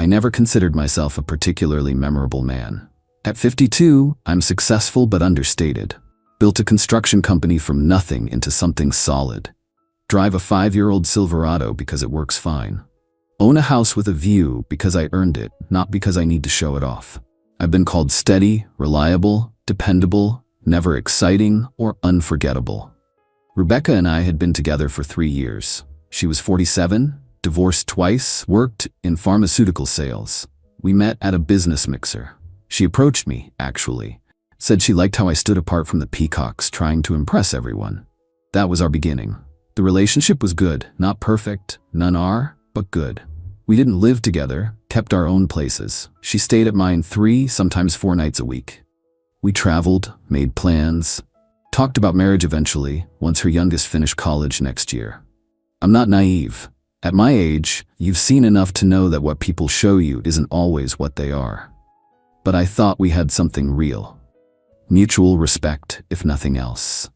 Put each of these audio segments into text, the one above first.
I never considered myself a particularly memorable man. At 52, I'm successful but understated. Built a construction company from nothing into something solid. Drive a 5-year-old Silverado because it works fine. Own a house with a view because I earned it, not because I need to show it off. I've been called steady, reliable, dependable, never exciting, or unforgettable. Rebecca and I had been together for 3 years. She was 47, divorced twice, worked in pharmaceutical sales. We met at a business mixer. She approached me, actually. Said she liked how I stood apart from the peacocks trying to impress everyone. That was our beginning. The relationship was good, not perfect, none are, but good. We didn't live together, kept our own places. She stayed at mine 3, sometimes 4 nights a week. We traveled, made plans, talked about marriage eventually, once her youngest finished college next year. I'm not naive. At my age, you've seen enough to know that what people show you isn't always what they are. But I thought we had something real. Mutual respect, if nothing else.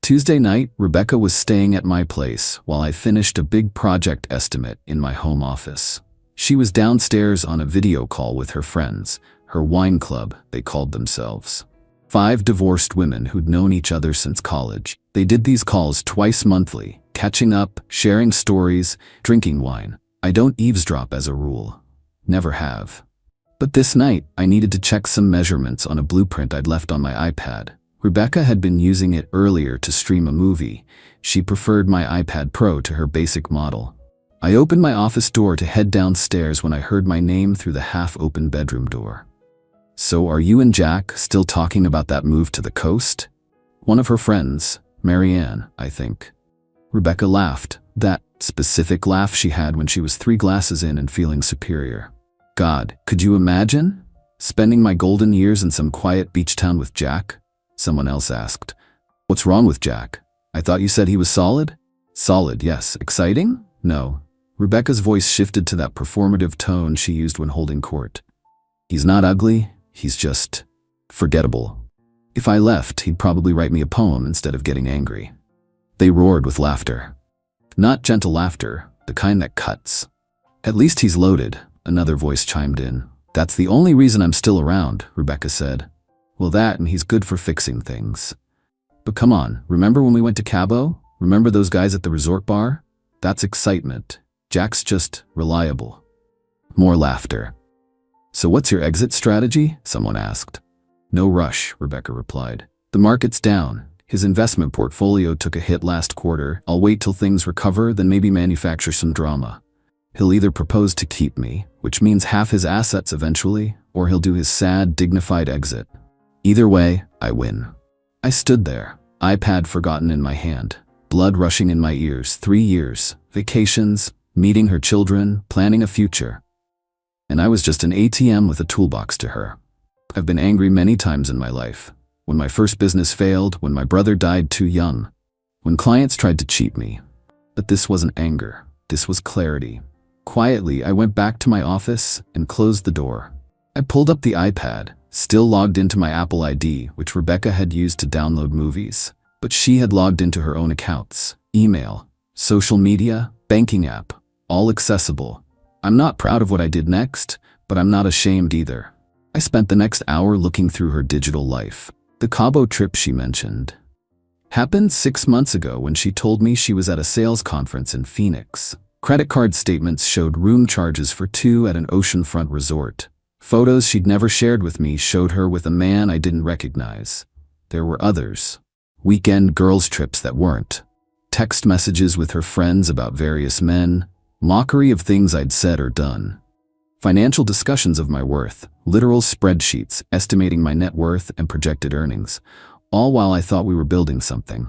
Tuesday night, Rebecca was staying at my place while I finished a big project estimate in my home office. She was downstairs on a video call with her friends, her wine club, they called themselves. 5 divorced women who'd known each other since college. They did these calls twice monthly, catching up, sharing stories, drinking wine. I don't eavesdrop as a rule. Never have. But this night, I needed to check some measurements on a blueprint I'd left on my iPad. Rebecca had been using it earlier to stream a movie. She preferred my iPad Pro to her basic model. I opened my office door to head downstairs when I heard my name through the half-open bedroom door. "So are you and Jack still talking about that move to the coast?" One of her friends, Marianne, I think. Rebecca laughed, that specific laugh she had when she was 3 glasses in and feeling superior. God, could you imagine? Spending my golden years in some quiet beach town with Jack? Someone else asked. What's wrong with Jack? I thought you said he was solid? Solid, yes. Exciting? No. Rebecca's voice shifted to that performative tone she used when holding court. He's not ugly, he's just forgettable. If I left, he'd probably write me a poem instead of getting angry. They roared with laughter. Not gentle laughter, the kind that cuts. At least he's loaded, another voice chimed in. That's the only reason I'm still around, Rebecca said. Well, that and he's good for fixing things. But come on, remember when we went to Cabo? Remember those guys at the resort bar? That's excitement. Jack's just reliable. More laughter. So what's your exit strategy? Someone asked. No rush, Rebecca replied. The market's down. His investment portfolio took a hit last quarter. I'll wait till things recover, then maybe manufacture some drama. He'll either propose to keep me, which means half his assets eventually, or he'll do his sad, dignified exit. Either way, I win. I stood there, iPad forgotten in my hand, blood rushing in my ears. 3 years, vacations, meeting her children, planning a future. And I was just an ATM with a toolbox to her. I've been angry many times in my life. When my first business failed, when my brother died too young, when clients tried to cheat me. But this wasn't anger, this was clarity. Quietly, I went back to my office and closed the door. I pulled up the iPad, still logged into my Apple ID, which Rebecca had used to download movies. But she had logged into her own accounts, email, social media, banking app, all accessible. I'm not proud of what I did next, but I'm not ashamed either. I spent the next hour looking through her digital life. The Cabo trip she mentioned happened 6 months ago when she told me she was at a sales conference in Phoenix. Credit card statements showed room charges for 2 at an oceanfront resort. Photos she'd never shared with me showed her with a man I didn't recognize. There were others. Weekend girls' trips that weren't. Text messages with her friends about various men. Mockery of things I'd said or done. Financial discussions of my worth. Literal spreadsheets estimating my net worth and projected earnings. All while I thought we were building something.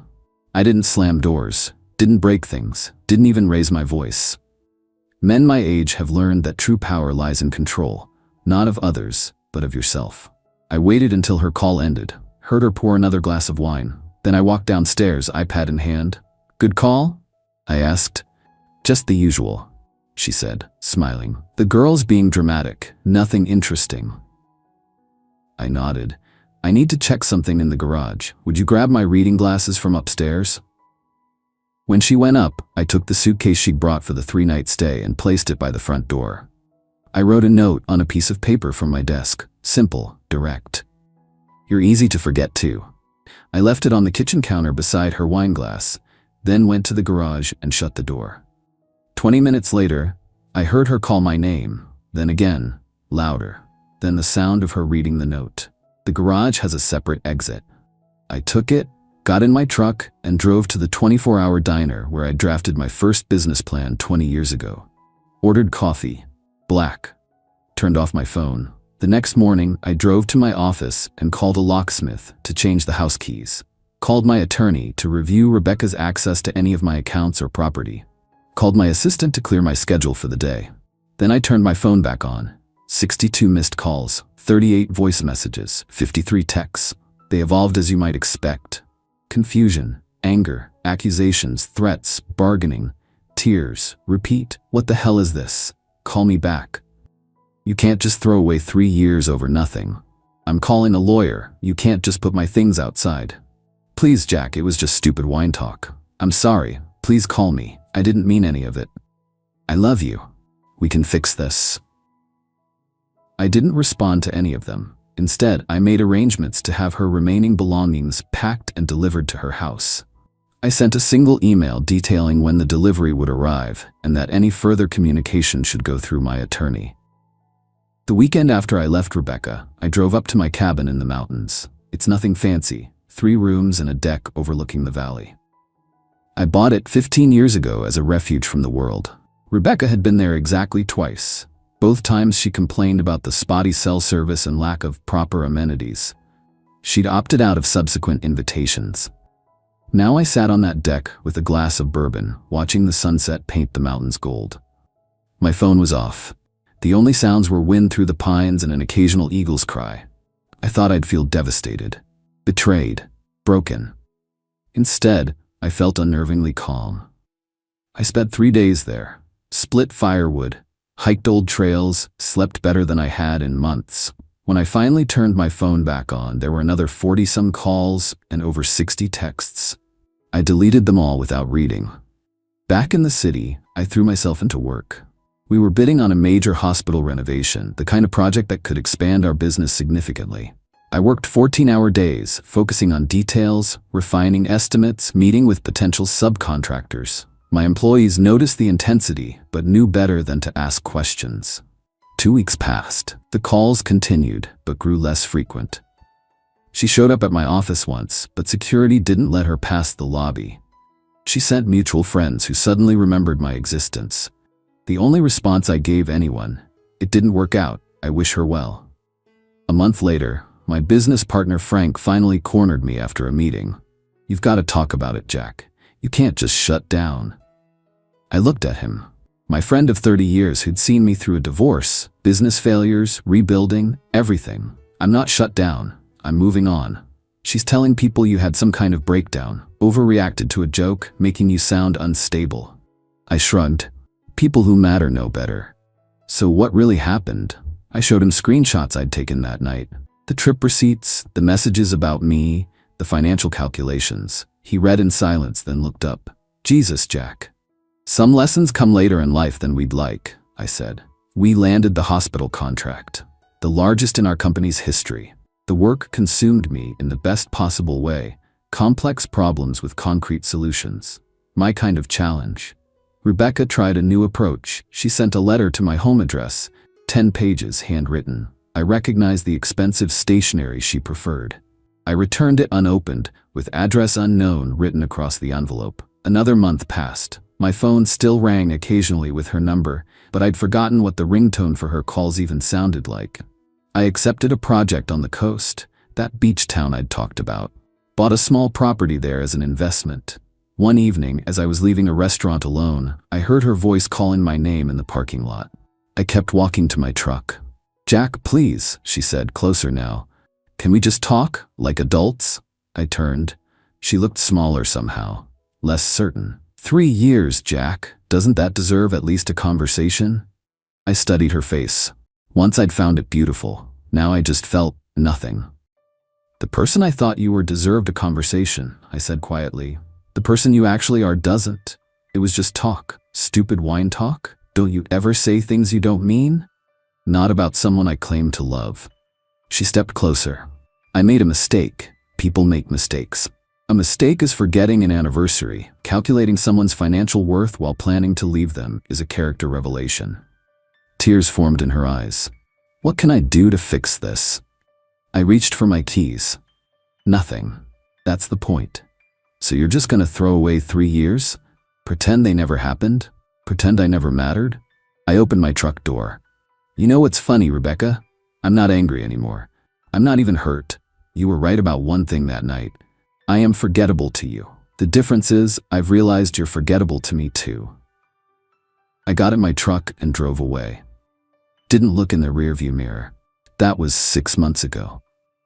I didn't slam doors. Didn't break things. Didn't even raise my voice. Men my age have learned that true power lies in control. Not of others, but of yourself. I waited until her call ended, heard her pour another glass of wine. Then I walked downstairs, iPad in hand. Good call? I asked. Just the usual, she said, smiling. The girls being dramatic, nothing interesting. I nodded. I need to check something in the garage. Would you grab my reading glasses from upstairs? When she went up, I took the suitcase she'd brought for the 3-night stay and placed it by the front door. I wrote a note on a piece of paper from my desk. Simple, direct. You're easy to forget too. I left it on the kitchen counter beside her wine glass, then went to the garage and shut the door. 20 minutes later, I heard her call my name, then again, louder, then the sound of her reading the note. The garage has a separate exit. I took it, got in my truck, and drove to the 24-hour diner where I drafted my first business plan 20 years ago. Ordered coffee, black. Turned off my phone. The next morning, I drove to my office and called a locksmith to change the house keys. Called my attorney to review Rebecca's access to any of my accounts or property. Called my assistant to clear my schedule for the day. Then I turned my phone back on. 62 missed calls, 38 voice messages, 53 texts. They evolved as you might expect. Confusion, anger, accusations, threats, bargaining, tears, repeat. What the hell is this? Call me back. You can't just throw away 3 years over nothing. I'm calling a lawyer. You can't just put my things outside. Please, Jack, it was just stupid wine talk. I'm sorry. Please call me. I didn't mean any of it. I love you. We can fix this. I didn't respond to any of them. Instead, I made arrangements to have her remaining belongings packed and delivered to her house. I sent a single email detailing when the delivery would arrive and that any further communication should go through my attorney. The weekend after I left Rebecca, I drove up to my cabin in the mountains. It's nothing fancy, 3 rooms and a deck overlooking the valley. I bought it 15 years ago as a refuge from the world. Rebecca had been there exactly twice. Both times she complained about the spotty cell service and lack of proper amenities. She'd opted out of subsequent invitations. Now I sat on that deck with a glass of bourbon, watching the sunset paint the mountains gold. My phone was off. The only sounds were wind through the pines and an occasional eagle's cry. I thought I'd feel devastated, betrayed, broken. Instead, I felt unnervingly calm. I spent 3 days there, split firewood, hiked old trails, slept better than I had in months. When I finally turned my phone back on, there were another 40-some calls and over 60 texts. I deleted them all without reading. Back in the city, I threw myself into work. We were bidding on a major hospital renovation, the kind of project that could expand our business significantly. I worked 14-hour days, focusing on details, refining estimates, meeting with potential subcontractors. My employees noticed the intensity, but knew better than to ask questions. 2 weeks passed. The calls continued, but grew less frequent. She showed up at my office once, but security didn't let her past the lobby. She sent mutual friends who suddenly remembered my existence. The only response I gave anyone, "It didn't work out, I wish her well." A month later, my business partner Frank finally cornered me after a meeting. "You've got to talk about it, Jack. You can't just shut down." I looked at him. My friend of 30 years who'd seen me through a divorce, business failures, rebuilding, everything. "I'm not shut down. I'm moving on. She's telling people you had some kind of breakdown, overreacted to a joke, making you sound unstable." I shrugged. People who matter know better. "So what really happened?" I showed him screenshots I'd taken that night. The trip receipts, the messages about me, the financial calculations. He read in silence, then looked up. "Jesus, Jack. Some lessons come later in life than we'd like," I said. We landed the hospital contract, the largest in our company's history. The work consumed me in the best possible way. Complex problems with concrete solutions. My kind of challenge. Rebecca tried a new approach. She sent a letter to my home address, 10 pages handwritten. I recognized the expensive stationery she preferred. I returned it unopened, with address unknown written across the envelope. Another month passed. My phone still rang occasionally with her number, but I'd forgotten what the ringtone for her calls even sounded like. I accepted a project on the coast, that beach town I'd talked about. Bought a small property there as an investment. One evening, as I was leaving a restaurant alone, I heard her voice calling my name in the parking lot. I kept walking to my truck. "Jack, please," she said, closer now. "Can we just talk, like adults?" I turned. She looked smaller somehow, less certain. 3 years, Jack. Doesn't that deserve at least a conversation? I studied her face. Once I'd found it beautiful. Now I just felt nothing. "The person I thought you were deserved a conversation," I said quietly. "The person you actually are doesn't. It was just talk. Stupid wine talk. Don't you ever say things you don't mean?" not about someone I claimed to love. She stepped closer. I made a mistake. People make mistakes. A mistake is forgetting an anniversary. Calculating someone's financial worth while planning to leave them is a character revelation. Tears formed in her eyes. What can I do to fix this? I reached for my keys. Nothing. That's the point. So you're just gonna throw away 3 years? Pretend they never happened? Pretend I never mattered? I opened my truck door. You know what's funny, Rebecca? I'm not angry anymore. I'm not even hurt. You were right about one thing that night. I am forgettable to you. The difference is, I've realized you're forgettable to me too. I got in my truck and drove away. Didn't look in the rearview mirror. That was 6 months ago.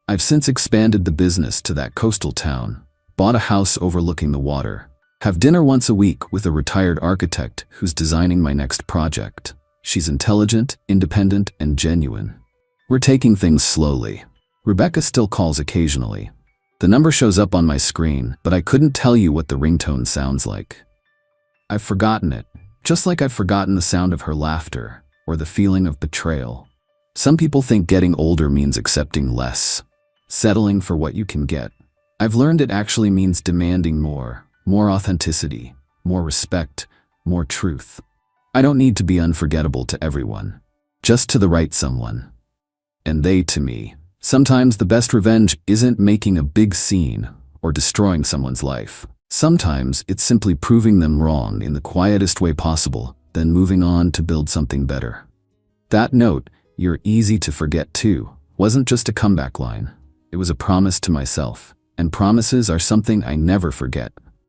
I've since expanded the business to that coastal town, bought a house overlooking the water, have dinner once a week with a retired architect who's designing my next project. She's intelligent, independent, and genuine. We're taking things slowly. Rebecca still calls occasionally. The number shows up on my screen, but I couldn't tell you what the ringtone sounds like. I've forgotten it, just like I've forgotten the sound of her laughter or the feeling of betrayal. Some people think getting older means accepting less, settling for what you can get. I've learned it actually means demanding more authenticity, more respect, more truth. I don't need to be unforgettable to everyone, just to the right someone. And they to me. Sometimes the best revenge isn't making a big scene or destroying someone's life. Sometimes it's simply proving them wrong in the quietest way possible, then moving on to build something better. That note, "You're easy to forget too," wasn't just a comeback line. It was a promise to myself, and promises are something I never forget.